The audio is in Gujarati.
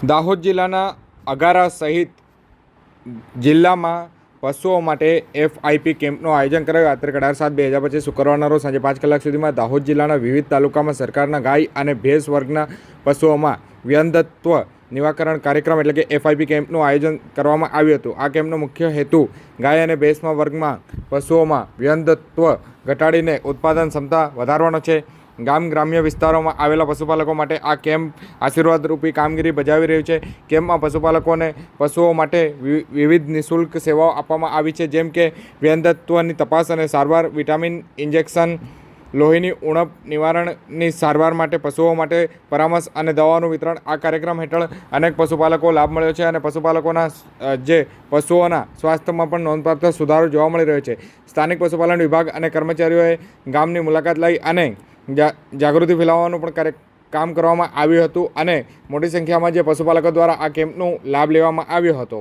દાહોદ જિલ્લાના અગારા સહિત જિલ્લામાં પશુઓ માટે FIP કેમ્પનું આયોજન કરાયું. 18/7/2025 શુક્રવારના રોજ સાંજે 5 કલાક સુધીમાં દાહોદ જિલ્લાના વિવિધ તાલુકામાં સરકારના ગાય અને ભેંસ વર્ગના પશુઓમાં વ્યંધત્વ નિવારણ કાર્યક્રમ એટલે કે FIP કેમ્પનું આયોજન કરવામાં આવ્યું હતું. આ કેમ્પનો મુખ્ય હેતુ ગાય અને ભેંસમાં વર્ગમાં પશુઓમાં વ્યંધત્વ ઘટાડીને ઉત્પાદન ક્ષમતા વધારવાનો છે. ગ્રામ્ય વિસ્તારોમાં આવેલા પશુપાલકો માટે આ કેમ્પ આશીર્વાદરૂપી કામગીરી બજાવી રહ્યું છે. કેમ્પમાં પશુપાલકોને પશુઓ માટે વિવિધ નિઃશુલ્ક સેવાઓ આપવામાં આવી છે, જેમ કે વ્યંધત્વની તપાસ અને સારવાર, વિટામિન ઇન્જેક્શન, લોહીની ઉણપ નિવારણની સારવાર માટે પશુઓ માટે પરામર્શ અને દવાઓનું વિતરણ. આ કાર્યક્રમ હેઠળ અનેક પશુપાલકો લાભ મળ્યો છે અને પશુપાલકોના પશુઓના સ્વાસ્થ્યમાં પણ નોંધપાત્ર સુધારો જોવા મળી રહ્યો છે. સ્થાનિક પશુપાલન વિભાગ અને કર્મચારીઓએ ગામની મુલાકાત લઈ અને જાગૃતિ ફેલાવવાનું પણ કામ કરવામાં આવ્યું હતું અને મોટી સંખ્યામાં જે પશુપાલકો દ્વારા આ કેમ્પનો લાભ લેવામાં આવ્યો હતો.